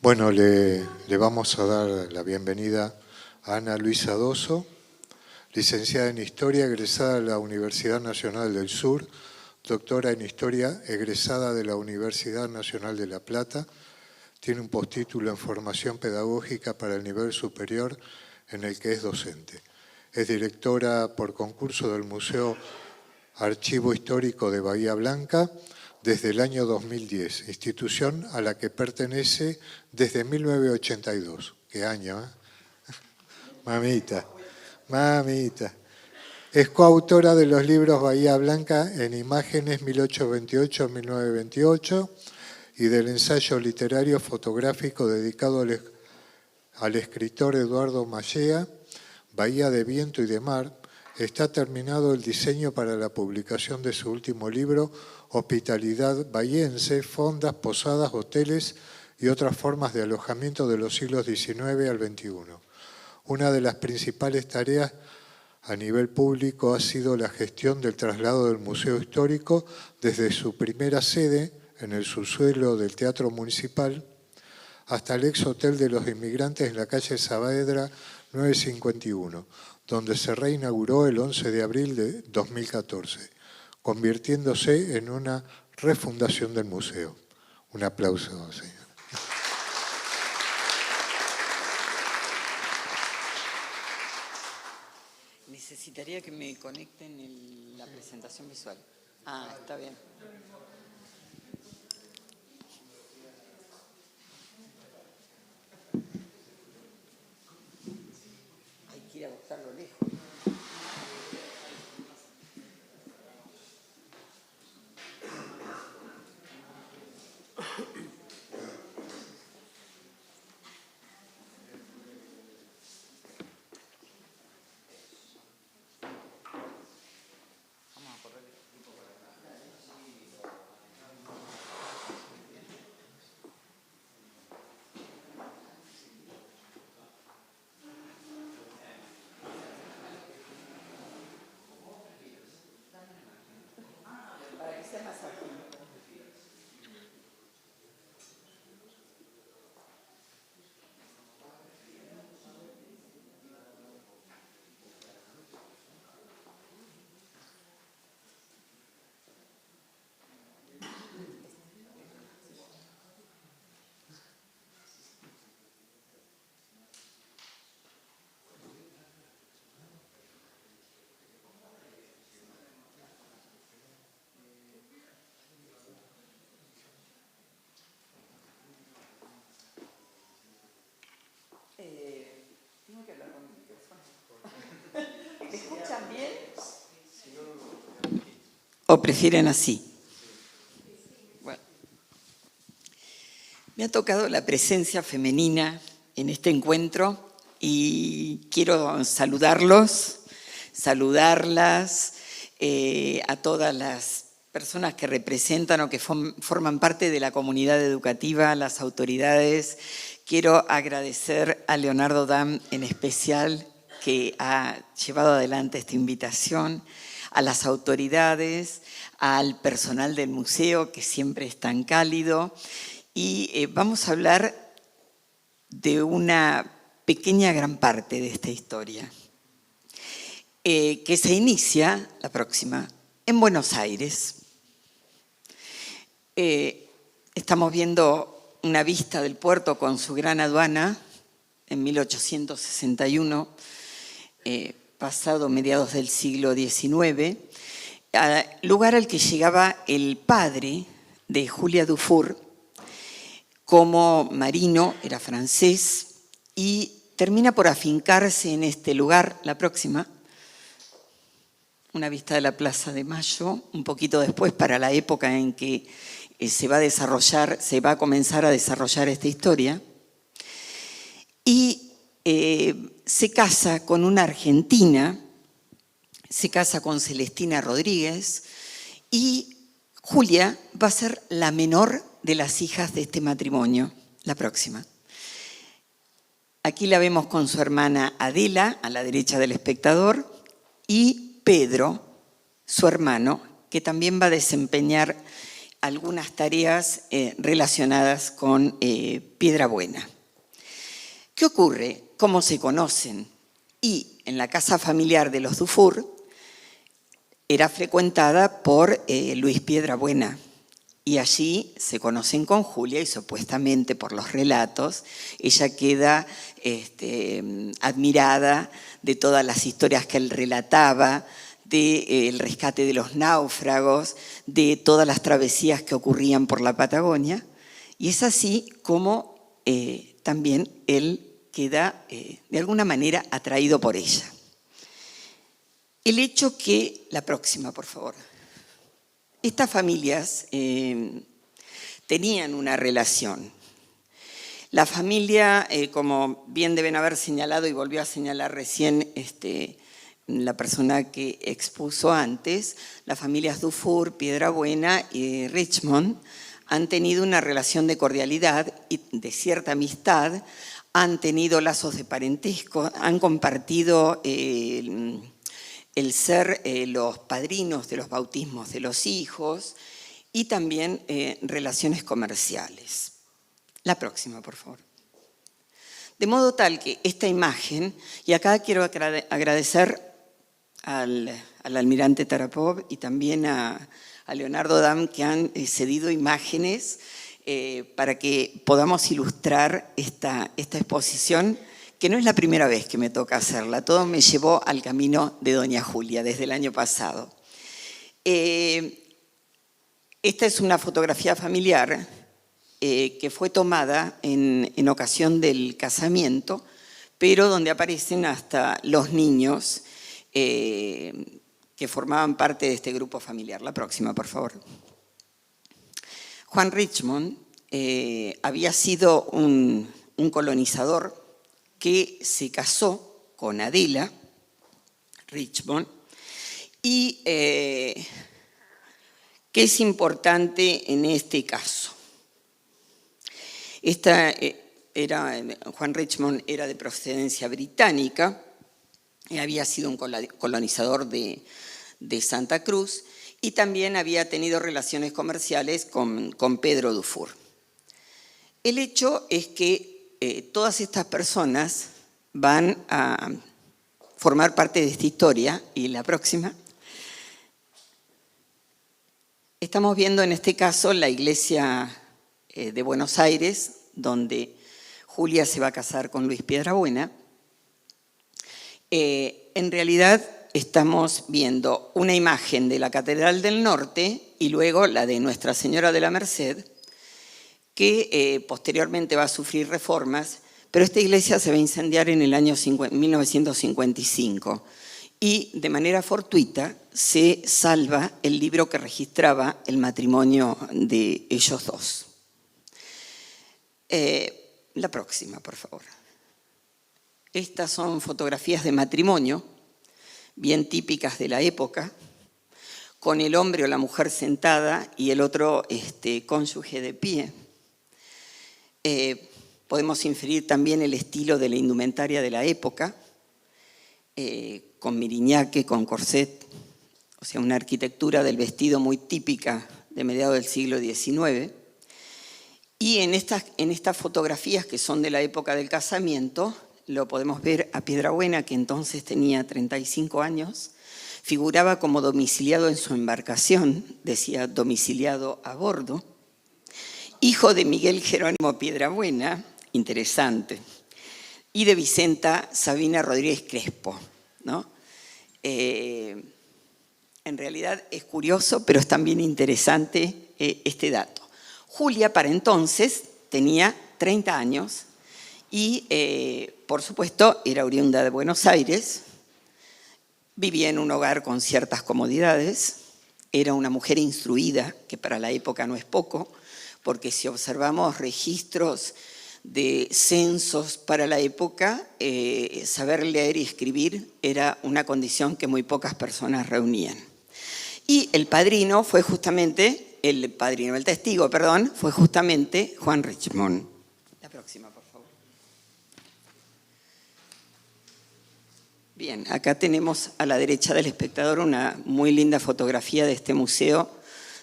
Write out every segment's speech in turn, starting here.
Bueno, le vamos a dar la bienvenida a Ana Luisa Dosso, licenciada en Historia, egresada de la Universidad Nacional del Sur, doctora en Historia, egresada de la Universidad Nacional de La Plata, tiene un postítulo en Formación Pedagógica para el nivel superior en el que es docente. Es directora por concurso del Museo Archivo Histórico de Bahía Blanca desde el año 2010, institución a la que pertenece desde 1982. ¿Qué año, eh? Mamita, mamita. Es coautora de los libros Bahía Blanca en Imágenes 1828-1928 y del ensayo literario fotográfico dedicado al escritor Eduardo Mallea, Bahía de Viento y de Mar. Está terminado el diseño para la publicación de su último libro, Hospitalidad Bahiense, fondas, posadas, hoteles y otras formas de alojamiento de los siglos XIX al XXI. Una de las principales tareas a nivel público ha sido la gestión del traslado del Museo Histórico desde su primera sede en el subsuelo del Teatro Municipal hasta el ex Hotel de los Inmigrantes en la calle Saavedra 951, donde se reinauguró el 11 de abril de 2014, convirtiéndose en una refundación del museo. Un aplauso, señor. Necesitaría que me conecten la presentación visual. Ah, está bien. Hay que ir a buscarlo lejos. Tengo que hablar con mi teléfono. ¿Me escuchan bien? ¿O prefieren así? Bueno. Me ha tocado la presencia femenina en este encuentro y quiero saludarlas, a todas las personas que representan o que forman parte de la comunidad educativa, las autoridades. Quiero agradecer a Leonardo Dam en especial, que ha llevado adelante esta invitación, a las autoridades, al personal del museo, que siempre es tan cálido. Y vamos a hablar de una pequeña gran parte de esta historia, que se inicia, la próxima, en Buenos Aires. Estamos viendo una vista del puerto con su gran aduana en 1861, pasado mediados del siglo XIX, lugar al que llegaba el padre de Julia Dufour como marino, era francés, y termina por afincarse en este lugar. La próxima, una vista de la Plaza de Mayo, un poquito después, para la época en que se va a comenzar a desarrollar esta historia, y se casa con una argentina, se casa con Celestina Rodríguez, y Julia va a ser la menor de las hijas de este matrimonio. La próxima. Aquí la vemos con su hermana Adela, a la derecha del espectador, y Pedro, su hermano, que también va a desempeñar algunas tareas relacionadas con Piedrabuena. ¿Qué ocurre? ¿Cómo se conocen? Y en la casa familiar de los Dufour era frecuentada por Luis Piedrabuena. Y allí se conocen con Julia y supuestamente por los relatos, ella queda admirada de todas las historias que él relataba, del rescate de los náufragos, de todas las travesías que ocurrían por la Patagonia. Y es así como también él queda de alguna manera atraído por ella. El hecho que, la próxima por favor, estas familias tenían una relación. La familia, como bien deben haber señalado y volvió a señalar recién la persona que expuso antes, las familias Dufour, Piedrabuena y Richmond han tenido una relación de cordialidad y de cierta amistad, han tenido lazos de parentesco, han compartido el ser los padrinos de los bautismos de los hijos y también relaciones comerciales. La próxima, por favor. De modo tal que esta imagen, y acá quiero agradecer al almirante Tarapov y también a Leonardo Dam, que han cedido imágenes para que podamos ilustrar esta exposición, que no es la primera vez que me toca hacerla, todo me llevó al camino de Doña Julia desde el año pasado. Esta es una fotografía familiar que fue tomada en ocasión del casamiento, pero donde aparecen hasta los niños que formaban parte de este grupo familiar. La próxima, por favor. Juan Richmond había sido un colonizador que se casó con Adela Richmond y ¿qué es importante en este caso? Juan Richmond era de procedencia británica, había sido un colonizador de Santa Cruz y también había tenido relaciones comerciales con Pedro Dufour. El hecho es que todas estas personas van a formar parte de esta historia. Y la próxima. Estamos viendo en este caso la iglesia de Buenos Aires, donde Julia se va a casar con Luis Piedrabuena. En realidad estamos viendo una imagen de la Catedral del Norte y luego la de Nuestra Señora de la Merced, que posteriormente va a sufrir reformas, pero esta iglesia se va a incendiar en el año 1955 y de manera fortuita se salva el libro que registraba el matrimonio de ellos dos. La próxima, por favor. Estas son fotografías de matrimonio, bien típicas de la época, con el hombre o la mujer sentada y el otro cónyuge de pie. Podemos inferir también el estilo de la indumentaria de la época, con miriñaque, con corset, o sea, una arquitectura del vestido muy típica de mediados del siglo XIX. Y en estas fotografías que son de la época del casamiento, lo podemos ver a Piedrabuena, que entonces tenía 35 años, figuraba como domiciliado en su embarcación, decía domiciliado a bordo, hijo de Miguel Jerónimo Piedrabuena, interesante, y de Vicenta Sabina Rodríguez Crespo, ¿no? En realidad es curioso, pero es también interesante este dato. Julia, para entonces, tenía 30 años y, por supuesto, era oriunda de Buenos Aires, vivía en un hogar con ciertas comodidades, era una mujer instruida, que para la época no es poco, porque si observamos registros de censos para la época, saber leer y escribir era una condición que muy pocas personas reunían. Y el testigo fue justamente Juan Richmond. La próxima, por favor. Bien, acá tenemos a la derecha del espectador una muy linda fotografía de este museo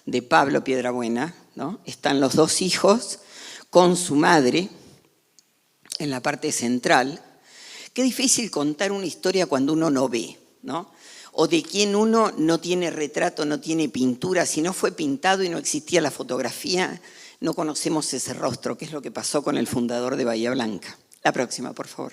de Pablo Piedrabuena, ¿no? Están los dos hijos con su madre en la parte central. Qué difícil contar una historia cuando uno no ve, ¿no? O de quien uno no tiene retrato, no tiene pintura. Si no fue pintado y no existía la fotografía, no conocemos ese rostro, que es lo que pasó con el fundador de Bahía Blanca. La próxima, por favor.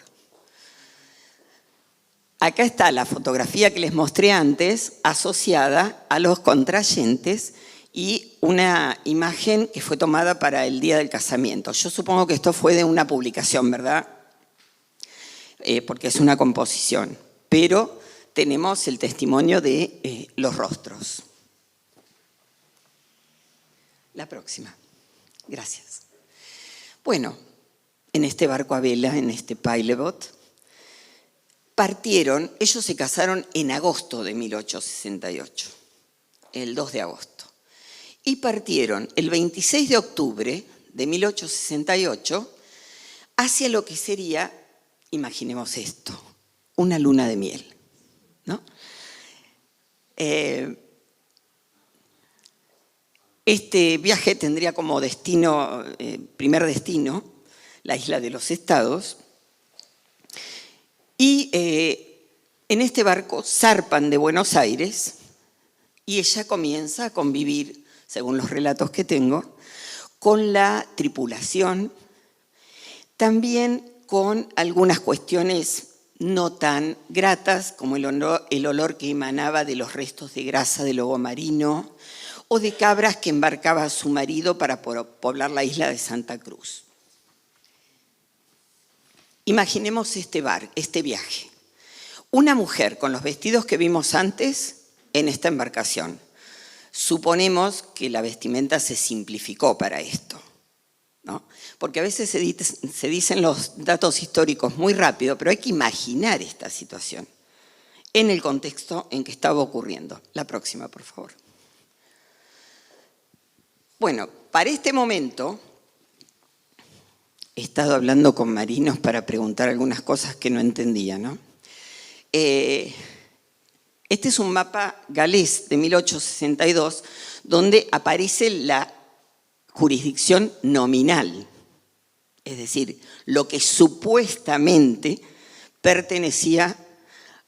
Acá está la fotografía que les mostré antes, asociada a los contrayentes y una imagen que fue tomada para el día del casamiento. Yo supongo que esto fue de una publicación, ¿verdad? Porque es una composición. Pero tenemos el testimonio de los rostros. La próxima. Gracias. Bueno, en este barco a vela, en este pilot, partieron, ellos se casaron en agosto de 1868, el 2 de agosto, y partieron el 26 de octubre de 1868 hacia lo que sería, imaginemos esto, una luna de miel, ¿no? Este viaje tendría como destino, primer destino, la isla de los Estados. Y en este barco zarpan de Buenos Aires y ella comienza a convivir, según los relatos que tengo, con la tripulación, también con algunas cuestiones no tan gratas, como el olor que emanaba de los restos de grasa de lobo marino o de cabras que embarcaba su marido para poblar la isla de Santa Cruz. Imaginemos este viaje. Una mujer con los vestidos que vimos antes en esta embarcación. Suponemos que la vestimenta se simplificó para esto, ¿no? Porque a veces se dicen los datos históricos muy rápido, pero hay que imaginar esta situación en el contexto en que estaba ocurriendo. La próxima, por favor. Bueno, para este momento he estado hablando con marinos para preguntar algunas cosas que no entendía, ¿no? Este es un mapa galés de 1862 donde aparece la jurisdicción nominal, es decir, lo que supuestamente pertenecía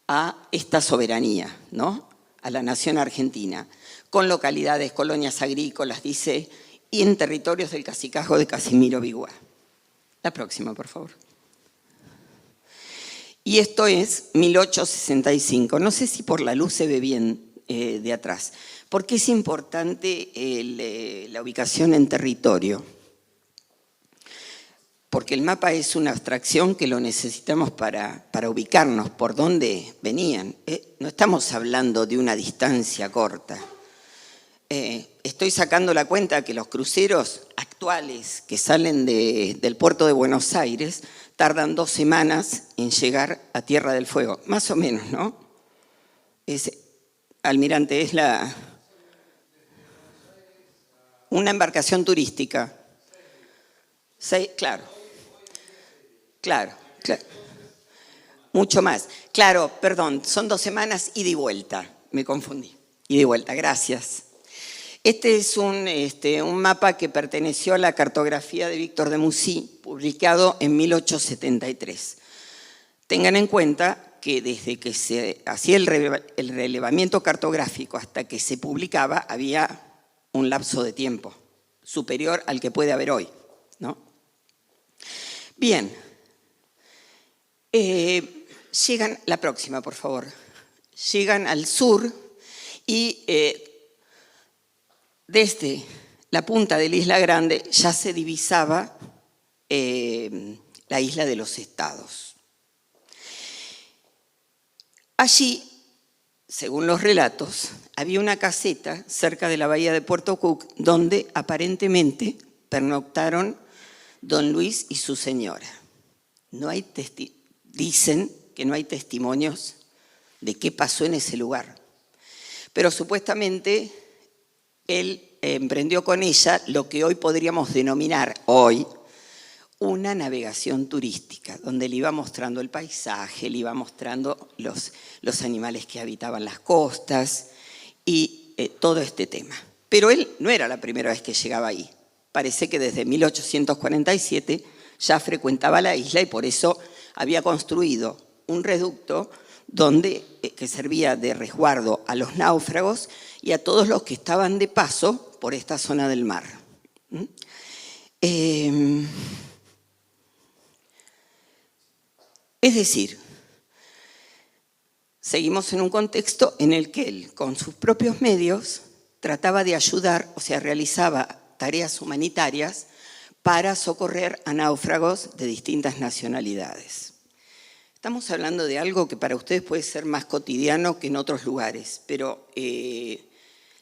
a esta soberanía, ¿no? A la nación argentina, con localidades, colonias agrícolas, dice, y en territorios del cacicazgo de Casimiro Vigüá. La próxima, por favor. Y esto es 1865. No sé si por la luz se ve bien de atrás. ¿Por qué es importante la ubicación en territorio? Porque el mapa es una abstracción que lo necesitamos para ubicarnos por dónde venían. No estamos hablando de una distancia corta. Estoy sacando la cuenta que los cruceros actuales que salen del puerto de Buenos Aires tardan 2 semanas en llegar a Tierra del Fuego, más o menos, ¿no? Almirante, es una embarcación turística. Claro. Mucho más. Claro, perdón, son 2 semanas ida y vuelta, me confundí. Ida y vuelta, gracias. Este es un mapa que perteneció a la cartografía de Víctor de Mussy, publicado en 1873. Tengan en cuenta que desde que se hacía el relevamiento cartográfico hasta que se publicaba había un lapso de tiempo superior al que puede haber hoy, ¿no? Bien. Llegan, la próxima, por favor. Llegan al sur y desde la punta de la Isla Grande ya se divisaba la isla de los Estados. Allí, según los relatos, había una caseta cerca de la bahía de Puerto Cook donde aparentemente pernoctaron don Luis y su señora. Dicen que no hay testimonios de qué pasó en ese lugar, pero supuestamente él emprendió con ella lo que hoy podríamos denominar una navegación turística, donde le iba mostrando el paisaje, le iba mostrando los animales que habitaban las costas y todo este tema. Pero él no era la primera vez que llegaba ahí. Parece que desde 1847 ya frecuentaba la isla y por eso había construido un reducto que servía de resguardo a los náufragos y a todos los que estaban de paso por esta zona del mar. Es decir, seguimos en un contexto en el que él, con sus propios medios, trataba de ayudar, o sea, realizaba tareas humanitarias para socorrer a náufragos de distintas nacionalidades. Estamos hablando de algo que para ustedes puede ser más cotidiano que en otros lugares, pero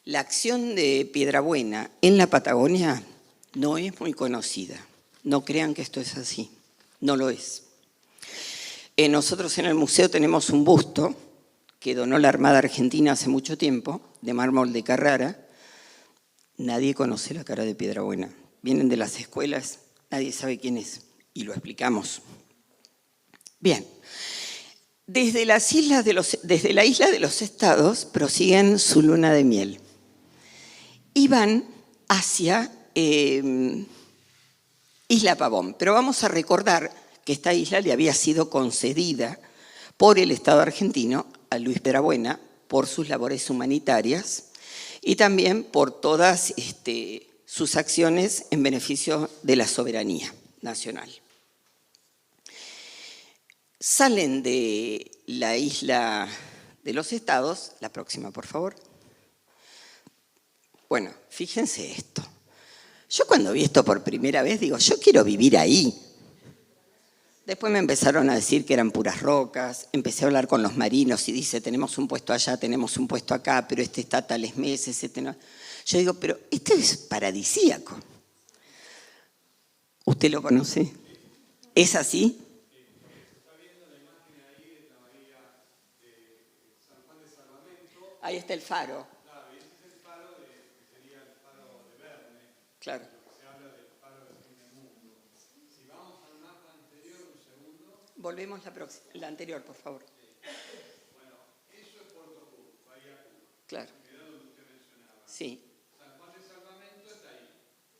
la acción de Piedrabuena en la Patagonia no es muy conocida. No crean que esto es así, no lo es. Nosotros en el museo tenemos un busto que donó la Armada Argentina hace mucho tiempo, de mármol de Carrara. Nadie conoce la cara de Piedrabuena. Vienen de las escuelas, nadie sabe quién es, y lo explicamos. Bien, desde la isla de los Estados prosiguen su luna de miel y van hacia Isla Pavón. Pero vamos a recordar que esta isla le había sido concedida por el Estado argentino a Luis Piedrabuena por sus labores humanitarias y también por todas sus acciones en beneficio de la soberanía nacional. Salen de la isla de los Estados, la próxima por favor. Bueno, fíjense esto. Yo cuando vi esto por primera vez digo, yo quiero vivir ahí. Después me empezaron a decir que eran puras rocas, empecé a hablar con los marinos y dice, tenemos un puesto allá, tenemos un puesto acá, pero este está tales meses, este no. Yo digo, pero este es paradisíaco. ¿Usted lo conoce? ¿Es así? Ahí está el faro. Claro, y ese es el faro que sería el faro de Verne. Claro. Se habla del faro del fin del mundo. Si vamos al mapa anterior, un segundo. Volvemos la anterior, por favor. Bueno, eso es Puerto Cook, Bahía Cook. Claro. Que era donde usted mencionaba. Sí. San Juan de Salvamento está ahí.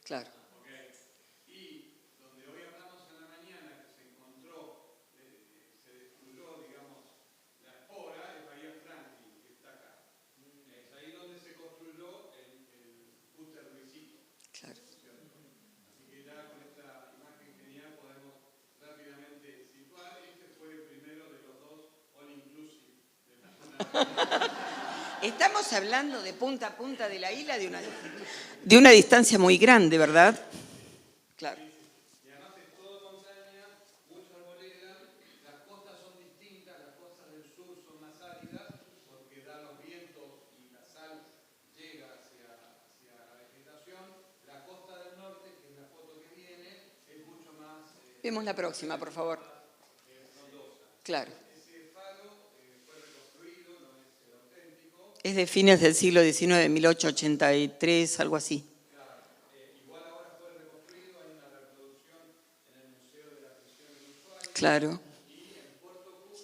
Claro. Okay. Y donde hoy hablamos en la mañana, que se encontró, se destruyó, digamos, la espora, es Bahía Franklin, que está acá. Es ahí donde se construyó el cúter Luisito. Claro. Así que ya con esta imagen genial podemos rápidamente situar. Este fue el primero de los dos all inclusive de la zona. Estamos hablando de punta a punta de la isla de una distancia muy grande, ¿verdad? Claro. Y además es todo montaña, mucha arboleda. Las costas son distintas, las costas del sur son más áridas porque da los vientos y la sal llega hacia la vegetación. La costa del norte, que es la foto que viene, es mucho más... Vemos la próxima, por favor. Claro. Ese faro fue reconstruido, no es el auténtico. Es de fines del siglo XIX, 1883, algo así. Claro, igual ahora fue reconstruido, hay una reproducción en el Museo de la Prisión de Ushuaia. Claro. Y en Puerto Cook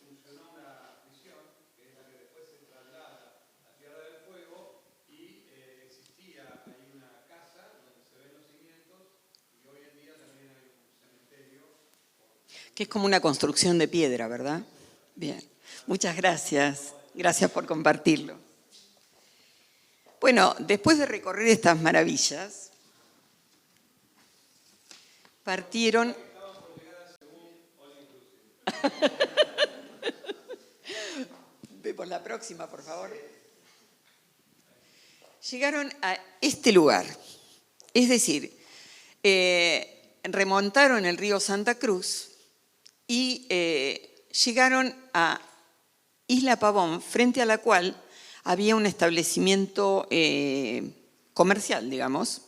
funcionó una prisión, que es la que después se traslada a Tierra del Fuego, y existía ahí una casa donde se ven los cimientos, y hoy en día también hay un cementerio. Que es como una construcción de piedra, ¿verdad? Bien. Muchas gracias. Gracias por compartirlo. Bueno, después de recorrer estas maravillas, partieron... Vemos la próxima, por favor. Llegaron a este lugar. Es decir, remontaron el río Santa Cruz y llegaron a Isla Pavón, frente a la cual había un establecimiento comercial, digamos,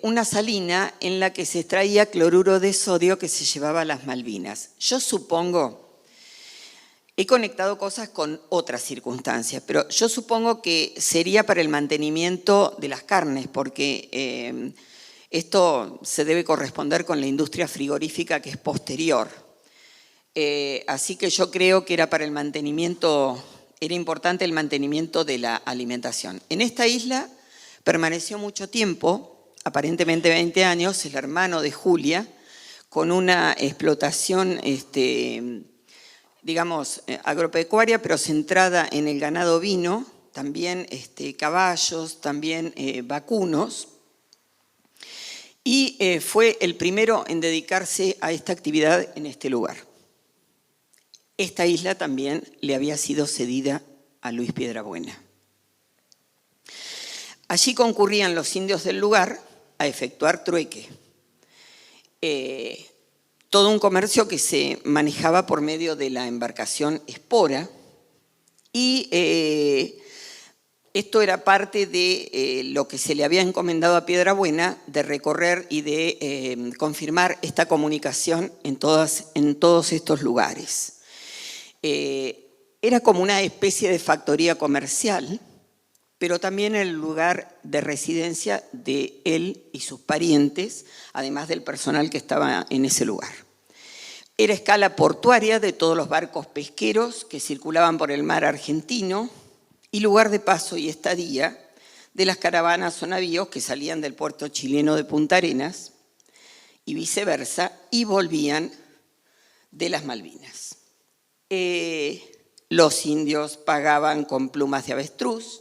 una salina en la que se extraía cloruro de sodio que se llevaba a las Malvinas. Yo supongo, he conectado cosas con otras circunstancias, pero yo supongo que sería para el mantenimiento de las carnes, porque esto se debe corresponder con la industria frigorífica que es posterior. Así que yo creo que era para el mantenimiento era importante el mantenimiento de la alimentación. En esta isla permaneció mucho tiempo, aparentemente 20 años, el hermano de Julia, con una explotación, digamos, agropecuaria, pero centrada en el ganado ovino, también caballos, también vacunos, y fue el primero en dedicarse a esta actividad en este lugar. Esta isla también le había sido cedida a Luis Piedrabuena. Allí concurrían los indios del lugar a efectuar trueque. Todo un comercio que se manejaba por medio de la embarcación espora, y esto era parte de lo que se le había encomendado a Piedrabuena, de recorrer y de confirmar esta comunicación en todos estos lugares. Era como una especie de factoría comercial, pero también el lugar de residencia de él y sus parientes, además del personal que estaba en ese lugar. Era escala portuaria de todos los barcos pesqueros que circulaban por el mar argentino y lugar de paso y estadía de las caravanas o navíos que salían del puerto chileno de Punta Arenas y viceversa y volvían de las Malvinas. Los indios pagaban con plumas de avestruz,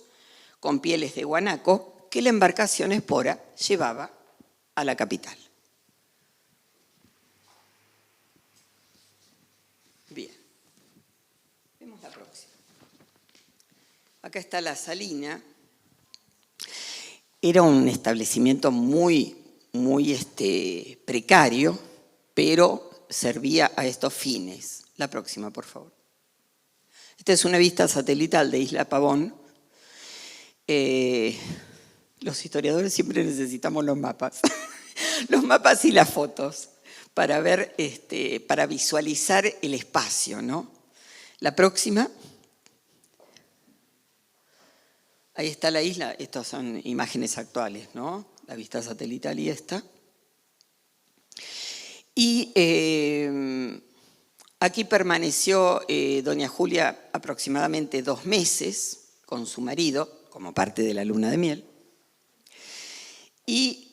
con pieles de guanaco, que la embarcación espora llevaba a la capital. Bien, vemos la próxima. Acá está la salina. Era un establecimiento muy precario, pero servía a estos fines. La próxima, por favor. Esta es una vista satelital de Isla Pavón. Los historiadores siempre necesitamos los mapas. Los mapas y las fotos para ver, para visualizar el espacio, ¿no? La próxima. Ahí está la isla. Estas son imágenes actuales, ¿no? La vista satelital y esta. Y aquí permaneció doña Julia aproximadamente 2 meses con su marido, como parte de la luna de miel. Y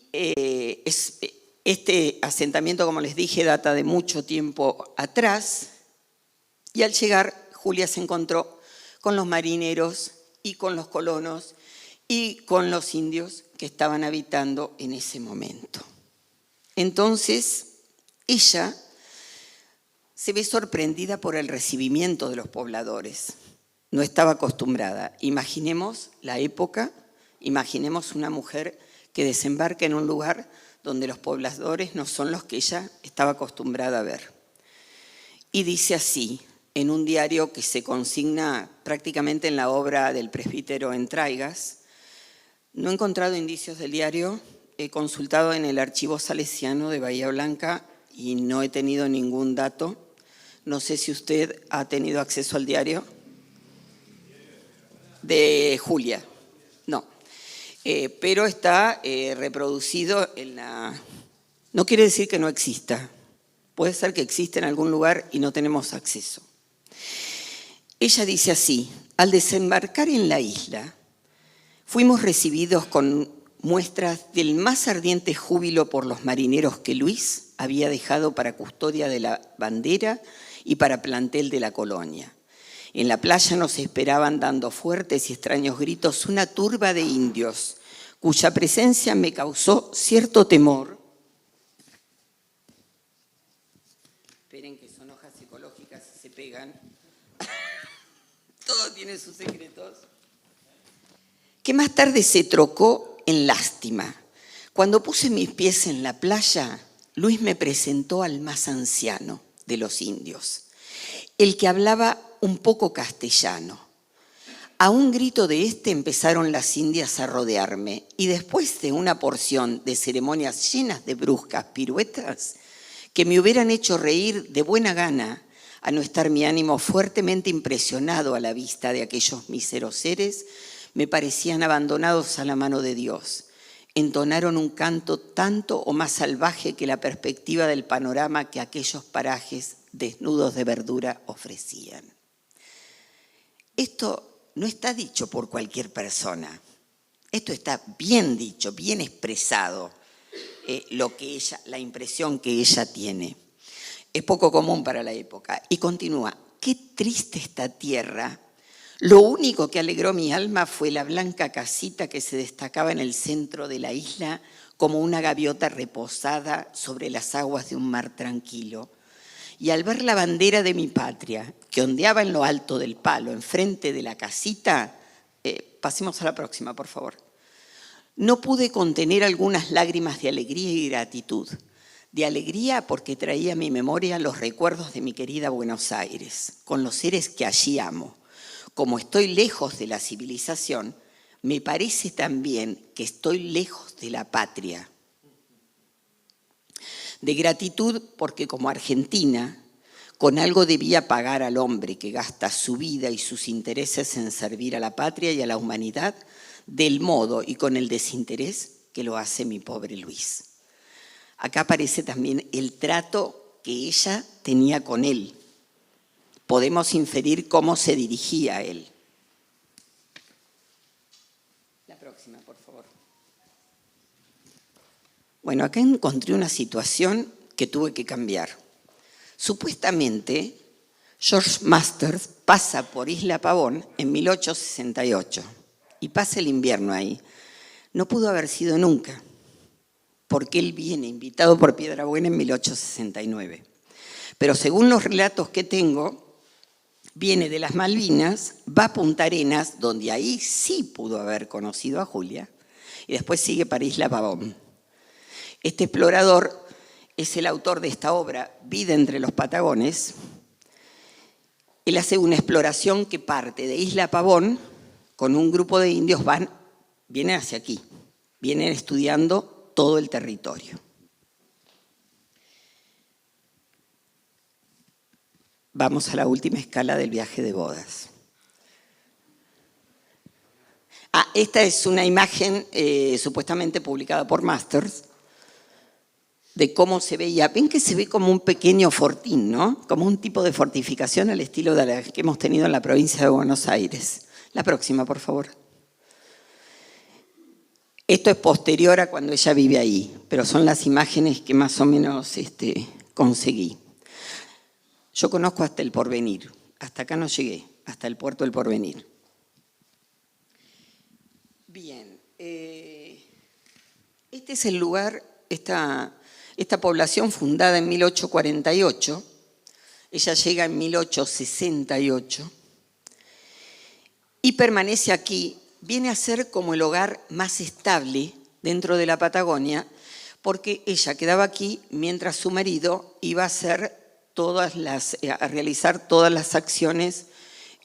este asentamiento, como les dije, data de mucho tiempo atrás. Y al llegar, Julia se encontró con los marineros y con los colonos y con los indios que estaban habitando en ese momento. Entonces, ella se ve sorprendida por el recibimiento de los pobladores. No estaba acostumbrada. Imaginemos la época, imaginemos una mujer que desembarca en un lugar donde los pobladores no son los que ella estaba acostumbrada a ver. Y dice así, en un diario que se consigna prácticamente en la obra del presbítero Entraigas. No he encontrado indicios del diario, he consultado en el archivo salesiano de Bahía Blanca y no he tenido ningún dato. No sé si usted ha tenido acceso al diario de Julia. No. Pero está reproducido en la... No quiere decir que no exista. Puede ser que exista en algún lugar y no tenemos acceso. Ella dice así: al desembarcar en la isla, fuimos recibidos con muestras del más ardiente júbilo por los marineros que Luis había dejado para custodia de la bandera y para plantel de la colonia. En la playa nos esperaban dando fuertes y extraños gritos una turba de indios, cuya presencia me causó cierto temor. Esperen que son hojas psicológicas y se pegan. Todo tiene sus secretos. Que más tarde se trocó en lástima. Cuando puse mis pies en la playa, Luis me presentó al más anciano de los indios, el que hablaba un poco castellano. A un grito de este empezaron las indias a rodearme y después de una porción de ceremonias llenas de bruscas piruetas que me hubieran hecho reír de buena gana, a no estar mi ánimo fuertemente impresionado a la vista de aquellos míseros seres, me parecían abandonados a la mano de Dios. Entonaron un canto tanto o más salvaje que la perspectiva del panorama que aquellos parajes desnudos de verdura ofrecían. esto no está dicho por cualquier persona. Esto está bien dicho, bien expresado, la impresión que ella tiene. Es poco común para la época. Y continúa, qué triste esta tierra. Lo único que alegró mi alma fue la blanca casita que se destacaba en el centro de la isla como una gaviota reposada sobre las aguas de un mar tranquilo. Y al ver la bandera de mi patria, que ondeaba en lo alto del palo, enfrente de la casita, pasemos a la próxima, por favor. No pude contener algunas lágrimas de alegría y gratitud. De alegría porque traía a mi memoria los recuerdos de mi querida Buenos Aires, con los seres que allí amo. Como estoy lejos de la civilización, me parece también que estoy lejos de la patria. De gratitud porque como argentina, con algo debía pagar al hombre que gasta su vida y sus intereses en servir a la patria y a la humanidad, del modo y con el desinterés que lo hace mi pobre Luis. Acá aparece también el trato que ella tenía con él. Podemos inferir cómo se dirigía a él. La próxima, por favor. Bueno, acá encontré una situación que tuve que cambiar. Supuestamente, George Masters pasa por Isla Pavón en 1868 y pasa el invierno ahí. No pudo haber sido nunca, porque él viene invitado por Piedrabuena en 1869. Pero según los relatos que tengo, viene de las Malvinas, va a Punta Arenas, donde ahí sí pudo haber conocido a Julia, y después sigue para Isla Pavón. Este explorador es el autor de esta obra, Vida entre los Patagones. Él hace una exploración que parte de Isla Pavón, con un grupo de indios vienen hacia aquí, vienen estudiando todo el territorio. Vamos a la última escala del viaje de bodas. Esta es una imagen supuestamente publicada por Masters, de cómo se veía. Ven que se ve como un pequeño fortín, ¿no? Como un tipo de fortificación al estilo de la que hemos tenido en la provincia de Buenos Aires. La próxima, por favor. Esto es posterior a cuando ella vive ahí, pero son las imágenes que más o menos conseguí. Yo conozco hasta el Porvenir, hasta acá no llegué, hasta el puerto del Porvenir. Bien, este es el lugar, esta población fundada en 1848, ella llega en 1868 y permanece aquí, viene a ser como el hogar más estable dentro de la Patagonia, porque ella quedaba aquí mientras su marido iba a realizar todas las acciones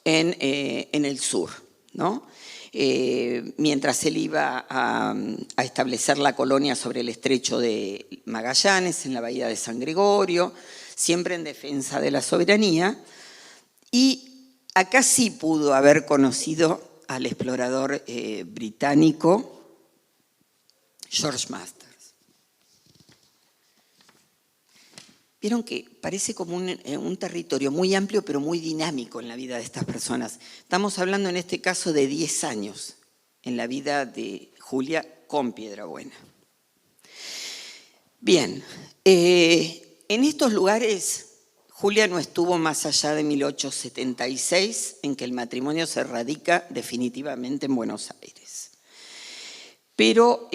en el sur, ¿no? Mientras él iba a establecer la colonia sobre el estrecho de Magallanes, en la bahía de San Gregorio, siempre en defensa de la soberanía. Y acá sí pudo haber conocido al explorador británico George Masters. Vieron que parece como un territorio muy amplio, pero muy dinámico en la vida de estas personas. Estamos hablando en este caso de 10 años en la vida de Julia con Piedrabuena. Bien, en estos lugares Julia no estuvo más allá de 1876, en que el matrimonio se radica definitivamente en Buenos Aires. Pero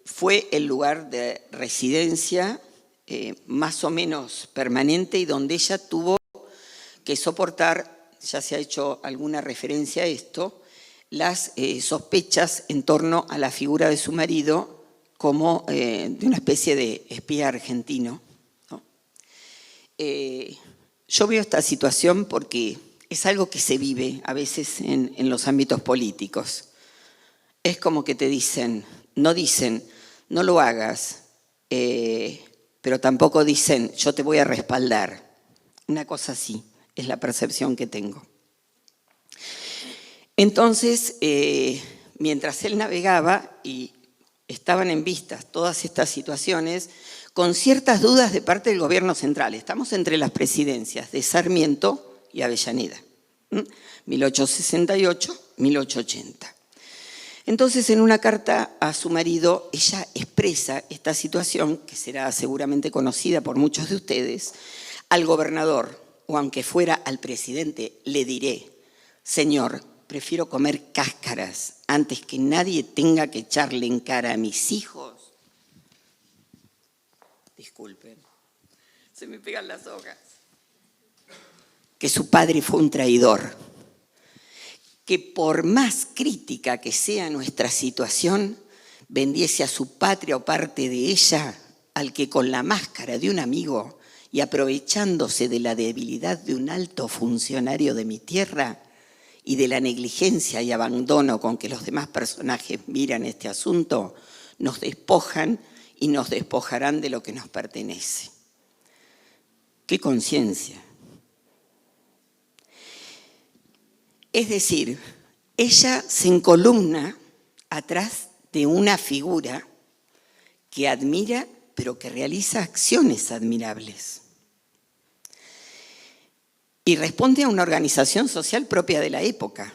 fue el lugar de residencia más o menos permanente y donde ella tuvo que soportar, ya se ha hecho alguna referencia a esto, las sospechas en torno a la figura de su marido como de una especie de espía argentino, ¿no? Yo veo esta situación porque es algo que se vive a veces en los ámbitos políticos. Es como que te dicen, no lo hagas, pero tampoco dicen, yo te voy a respaldar. Una cosa así es la percepción que tengo. Entonces, mientras él navegaba y estaban en vistas todas estas situaciones, con ciertas dudas de parte del gobierno central, estamos entre las presidencias de Sarmiento y Avellaneda, 1868-1880. Entonces, en una carta a su marido, ella expresa esta situación, que será seguramente conocida por muchos de ustedes. Al gobernador, o aunque fuera al presidente, le diré: Señor, prefiero comer cáscaras antes que nadie tenga que echarle en cara a mis hijos. Disculpen, se me pegan las hojas. Que su padre fue un traidor. Que por más crítica que sea nuestra situación, vendiese a su patria o parte de ella al que con la máscara de un amigo y aprovechándose de la debilidad de un alto funcionario de mi tierra y de la negligencia y abandono con que los demás personajes miran este asunto, nos despojan y nos despojarán de lo que nos pertenece. ¡Qué conciencia! Es decir, ella se encolumna atrás de una figura que admira, pero que realiza acciones admirables. Y responde a una organización social propia de la época,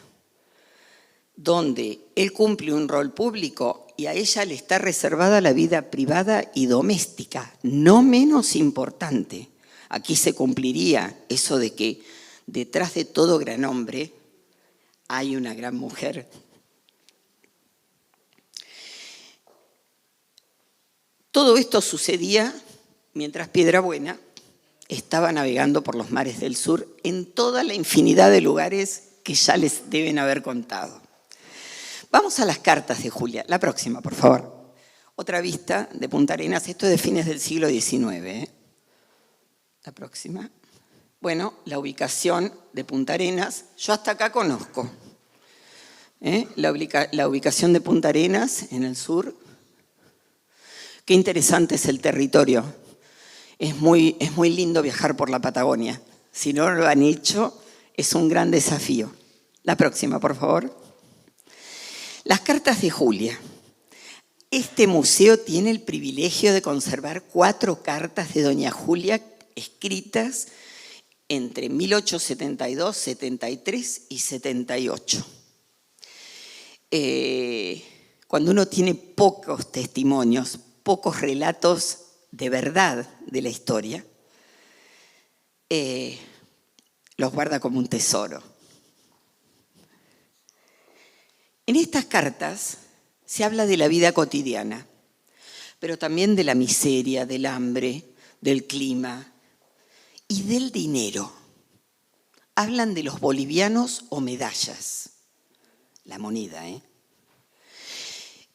donde él cumple un rol público y a ella le está reservada la vida privada y doméstica, no menos importante. Aquí se cumpliría eso de que detrás de todo gran hombre hay una gran mujer. Todo esto sucedía mientras Piedrabuena estaba navegando por los mares del sur en toda la infinidad de lugares que ya les deben haber contado. Vamos a las cartas de Julia. La próxima, por favor. Otra vista de Punta Arenas. Esto es de fines del siglo XIX. La próxima. Bueno, la ubicación de Punta Arenas, yo hasta acá conozco. La ubicación de Punta Arenas en el sur. Qué interesante es el territorio. Es muy lindo viajar por la Patagonia. Si no lo han hecho, es un gran desafío. La próxima, por favor. Las cartas de Julia. Este museo tiene el privilegio de conservar 4 cartas de doña Julia escritas entre 1872, 73 y 78. Cuando uno tiene pocos testimonios, pocos relatos de verdad de la historia, los guarda como un tesoro. En estas cartas se habla de la vida cotidiana, pero también de la miseria, del hambre, del clima y del dinero. Hablan de los bolivianos o medallas, la moneda.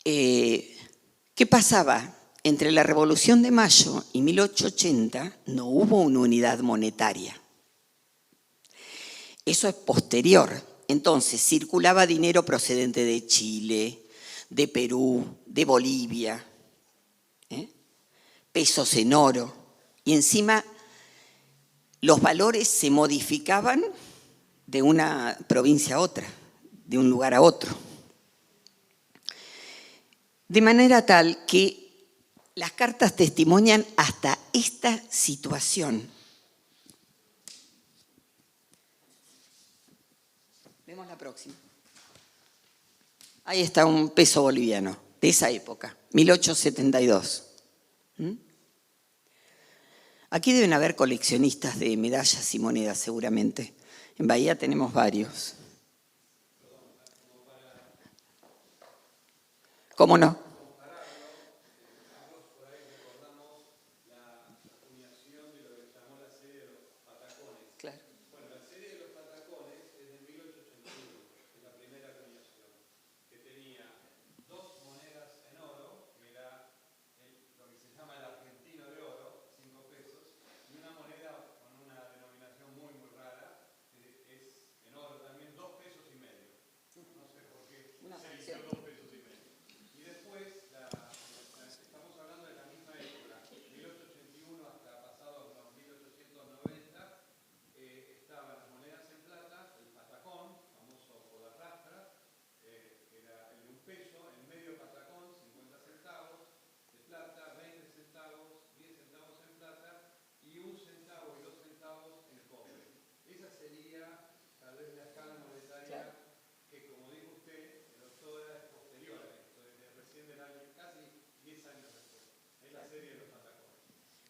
¿Qué pasaba? Entre la Revolución de Mayo y 1880 no hubo una unidad monetaria. Eso es posterior. Entonces circulaba dinero procedente de Chile, de Perú, de Bolivia, pesos en oro, y encima los valores se modificaban de una provincia a otra, de un lugar a otro. De manera tal que las cartas testimonian hasta esta situación. Vemos la próxima. Ahí está un peso boliviano de esa época, 1872. Aquí deben haber coleccionistas de medallas y monedas seguramente. En Bahía tenemos varios. ¿Cómo no? Y después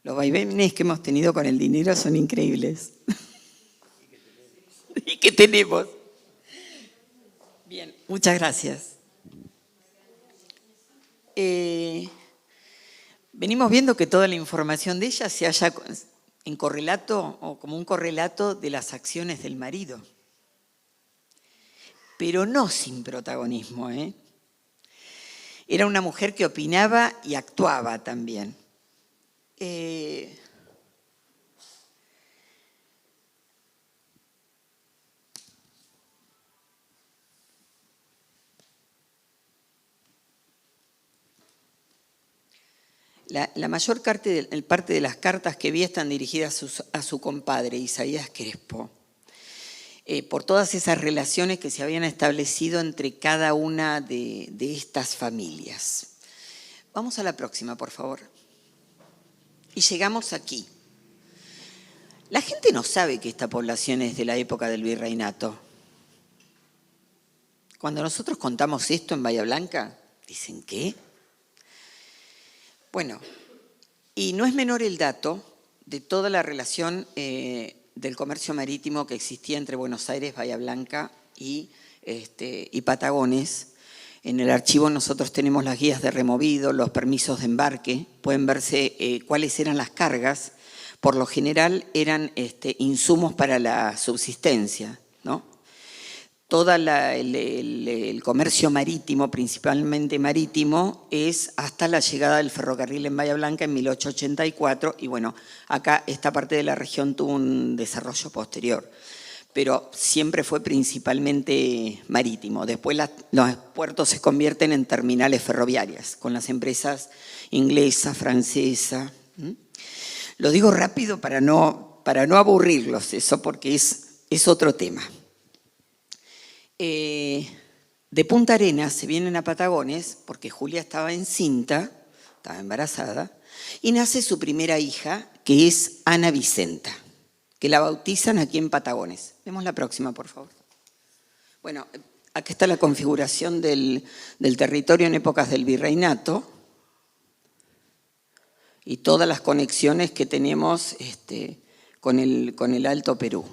Los vaivenes que hemos tenido con el dinero son increíbles. ¿Y qué tenemos? Bien, muchas gracias. Venimos viendo que toda la información de ella se halla en correlato o como un correlato de las acciones del marido. Pero no sin protagonismo, ¿eh? Era una mujer que opinaba y actuaba también. La mayor parte de las cartas que vi están dirigidas a su compadre, Isaías Crespo, por todas esas relaciones que se habían establecido entre cada una de estas familias. Vamos a la próxima, por favor. Y llegamos aquí. La gente no sabe que esta población es de la época del virreinato. Cuando nosotros contamos esto en Bahía Blanca, dicen, ¿qué? Bueno, y no es menor el dato de toda la relación del comercio marítimo que existía entre Buenos Aires, Bahía Blanca y Patagones. En el archivo nosotros tenemos las guías de removido, los permisos de embarque, pueden verse cuáles eran las cargas. Por lo general eran insumos para la subsistencia, ¿no? Todo el comercio marítimo, principalmente marítimo, es hasta la llegada del ferrocarril en Bahía Blanca en 1884 y bueno, acá esta parte de la región tuvo un desarrollo posterior, pero siempre fue principalmente marítimo. Después los puertos se convierten en terminales ferroviarias con las empresas inglesa, francesa. Lo digo rápido para no aburrirlos, eso porque es otro tema. De Punta Arenas se vienen a Patagones porque Julia estaba encinta, estaba embarazada, y nace su primera hija, que es Ana Vicenta, que la bautizan aquí en Patagones. Vemos la próxima, por favor. Bueno, aquí está la configuración del territorio en épocas del virreinato y todas las conexiones que tenemos con el Alto Perú.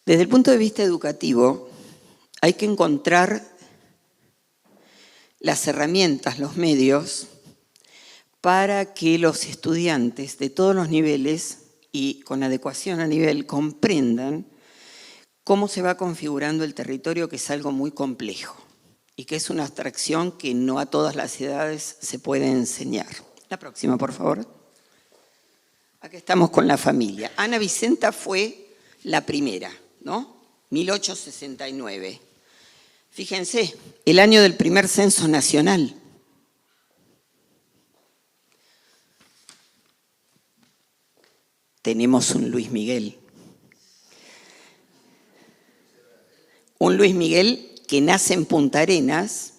Desde el punto de vista educativo, hay que encontrar las herramientas, los medios, para que los estudiantes de todos los niveles y con adecuación a nivel comprendan cómo se va configurando el territorio, que es algo muy complejo y que es una abstracción que no a todas las edades se puede enseñar. La próxima, por favor. Aquí estamos con la familia. Ana Vicenta fue la primera, ¿no? 1869. Fíjense, el año del primer censo nacional. Tenemos un Luis Miguel. Un Luis Miguel que nace en Punta Arenas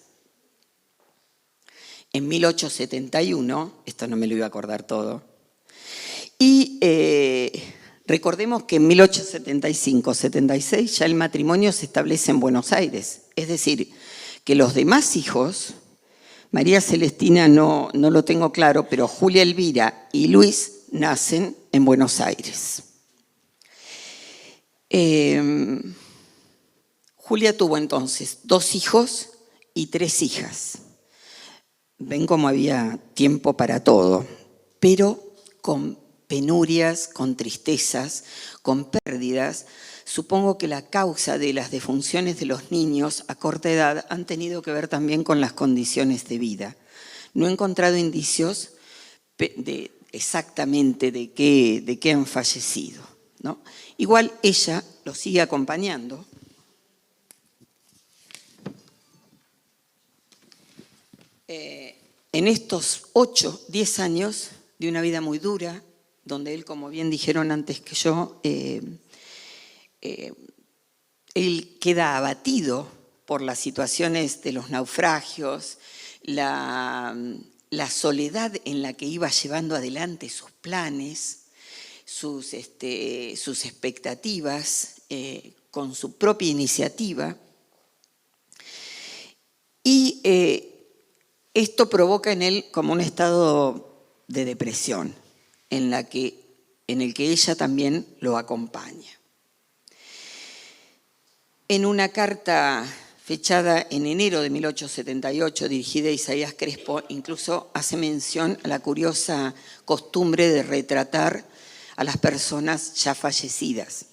en 1871, esto no me lo iba a acordar todo, y recordemos que en 1875-76 ya el matrimonio se establece en Buenos Aires, es decir, que los demás hijos, María Celestina no lo tengo claro, pero Julia Elvira y Luis nacen en Buenos Aires. Julia tuvo entonces 2 hijos y 3 hijas. Ven cómo había tiempo para todo, pero con penurias, con tristezas, con pérdidas. Supongo que la causa de las defunciones de los niños a corta edad han tenido que ver también con las condiciones de vida. No he encontrado indicios exactamente de qué han fallecido, ¿no? Igual ella los sigue acompañando. En estos 8, 10 años de una vida muy dura, donde él, como bien dijeron antes que yo, él queda abatido por las situaciones de los naufragios, la soledad en la que iba llevando adelante sus planes, sus expectativas, con su propia iniciativa. Y Esto provoca en él como un estado de depresión, en el que ella también lo acompaña. En una carta fechada en enero de 1878, dirigida a Isaías Crespo, incluso hace mención a la curiosa costumbre de retratar a las personas ya fallecidas.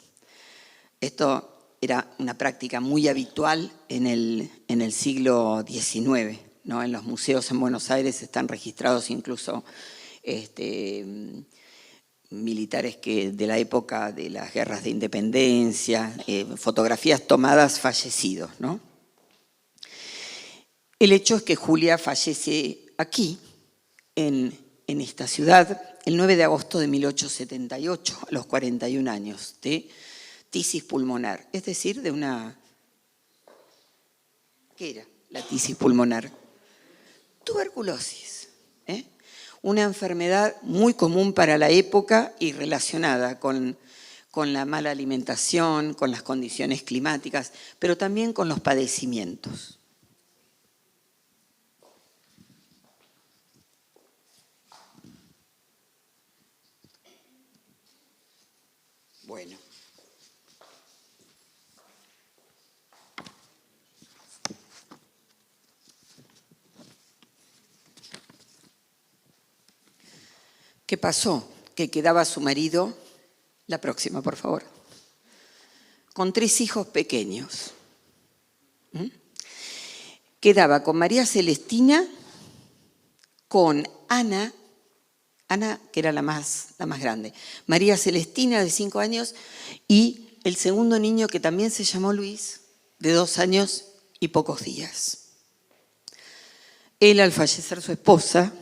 Esto era una práctica muy habitual en el siglo XIX, ¿no? En los museos en Buenos Aires están registrados incluso militares de la época de las guerras de independencia, fotografías tomadas fallecidos, ¿no? El hecho es que Julia fallece aquí, en esta ciudad, el 9 de agosto de 1878, a los 41 años, de tisis pulmonar, es decir, de una... ¿Qué era la tisis pulmonar? Tuberculosis, una enfermedad muy común para la época y relacionada con la mala alimentación, con las condiciones climáticas, pero también con los padecimientos. Bueno. ¿Qué pasó? Que quedaba su marido, la próxima, por favor, con 3 hijos pequeños. Quedaba con María Celestina, con Ana, que era la más grande, María Celestina, de 5 años, y el segundo niño, que también se llamó Luis, de 2 años y pocos días. Él, al fallecer su esposa,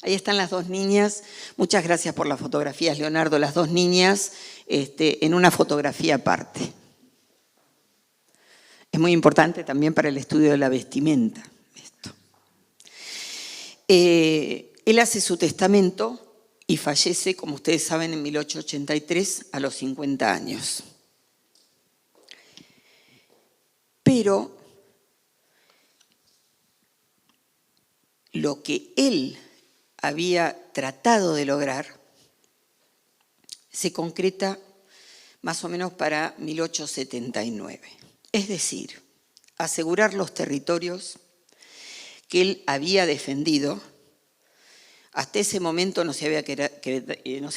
ahí están las 2 niñas, muchas gracias por las fotografías, Leonardo, las 2 niñas en una fotografía aparte. Es muy importante también para el estudio de la vestimenta esto. Él hace su testamento y fallece, como ustedes saben, en 1883 a los 50 años. Pero lo que él había tratado de lograr se concreta más o menos para 1879. Es decir, asegurar los territorios que él había defendido. Hasta ese momento no se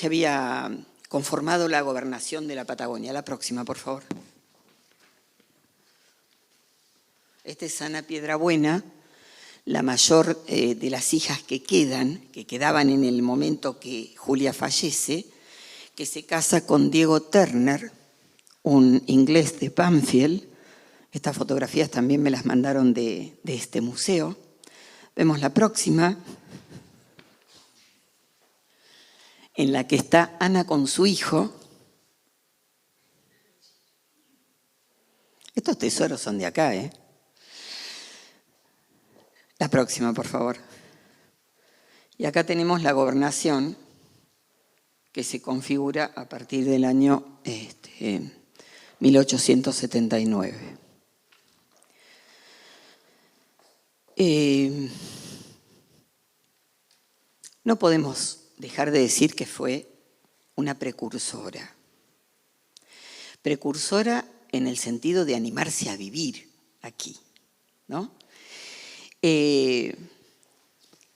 había conformado la gobernación de la Patagonia. La próxima, por favor. Esta es Ana Piedrabuena, la mayor de las hijas que quedaban en el momento que Julia fallece, que se casa con Diego Turner, un inglés de Banfield. Estas fotografías también me las mandaron de este museo. Vemos la próxima, en la que está Ana con su hijo. Estos tesoros son de acá, ¿eh? La próxima, por favor. Y acá tenemos la gobernación que se configura a partir del año 1879. No podemos dejar de decir que fue una precursora. Precursora en el sentido de animarse a vivir aquí, ¿no? De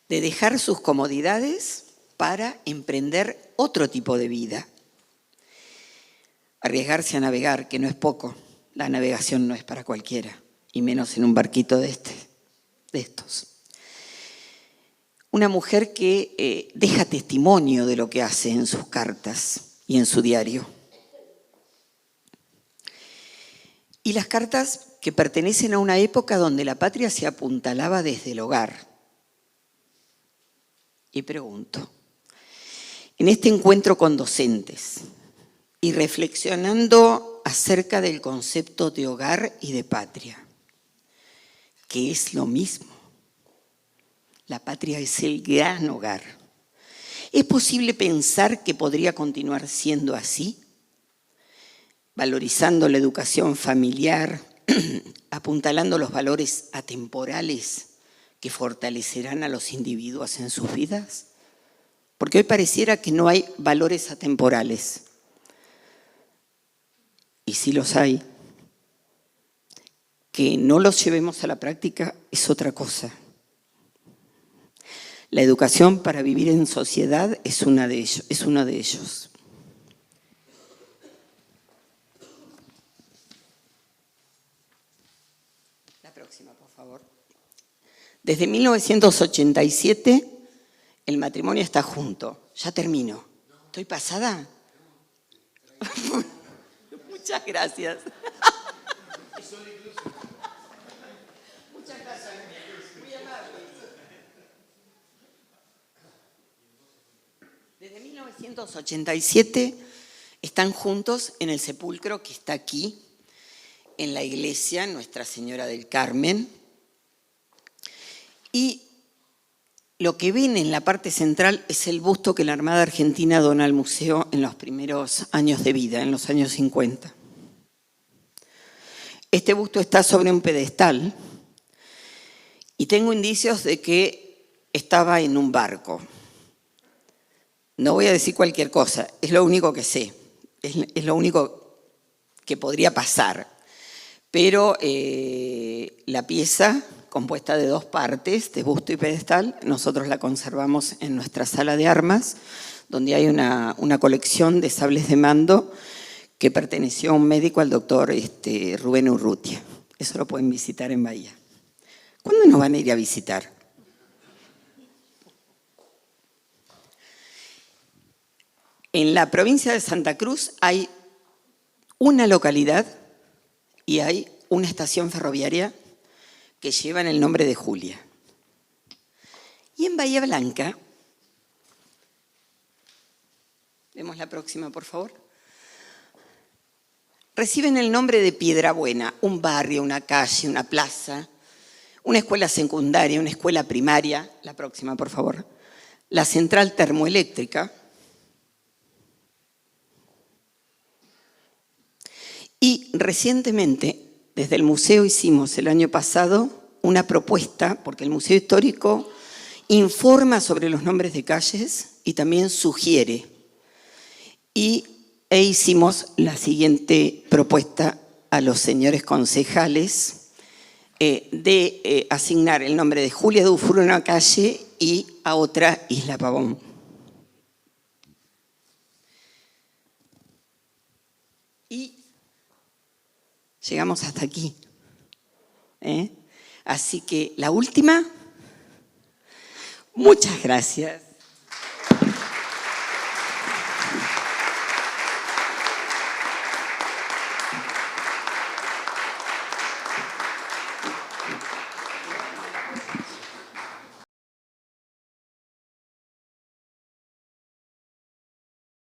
dejar sus comodidades para emprender otro tipo de vida. Arriesgarse a navegar, que no es poco. La navegación no es para cualquiera, y menos en un barquito de estos. Una mujer que deja testimonio de lo que hace en sus cartas y en su diario. Y las cartas que pertenecen a una época donde la patria se apuntalaba desde el hogar. Y pregunto, en este encuentro con docentes y reflexionando acerca del concepto de hogar y de patria, que es lo mismo. La patria es el gran hogar. ¿Es posible pensar que podría continuar siendo así? Valorizando la educación familiar, apuntalando los valores atemporales que fortalecerán a los individuos en sus vidas? Porque hoy pareciera que no hay valores atemporales. Y sí los hay. Que no los llevemos a la práctica es otra cosa. La educación para vivir en sociedad es uno de ellos. La próxima, por favor. Desde 1987, el matrimonio está junto. Ya termino. ¿Estoy pasada? Muchas gracias. Muchas gracias. Muy amable. Desde 1987 están juntos en el sepulcro que está aquí, en la iglesia Nuestra Señora del Carmen. Y lo que ven en la parte central es el busto que la Armada Argentina dona al museo en los primeros años de vida, en los años 50. Este busto está sobre un pedestal y tengo indicios de que estaba en un barco. No voy a decir cualquier cosa, es lo único que sé, es lo único que podría pasar. Pero la pieza, compuesta de 2 partes, de busto y pedestal, nosotros la conservamos en nuestra sala de armas, donde hay una colección de sables de mando que perteneció a un médico, al doctor Rubén Urrutia. Eso lo pueden visitar en Bahía. ¿Cuándo nos van a ir a visitar? En la provincia de Santa Cruz hay una localidad y hay una estación ferroviaria que llevan el nombre de Julia. Y en Bahía Blanca, vemos la próxima, por favor, reciben el nombre de Piedrabuena, un barrio, una calle, una plaza, una escuela secundaria, una escuela primaria, la próxima, por favor, la central termoeléctrica, y recientemente, desde el museo hicimos el año pasado una propuesta, porque el Museo Histórico informa sobre los nombres de calles y también sugiere. E hicimos la siguiente propuesta a los señores concejales de asignar el nombre de Julia Dufour a una calle y a otra Isla Pavón. Y llegamos hasta aquí. Así que la última, muchas gracias.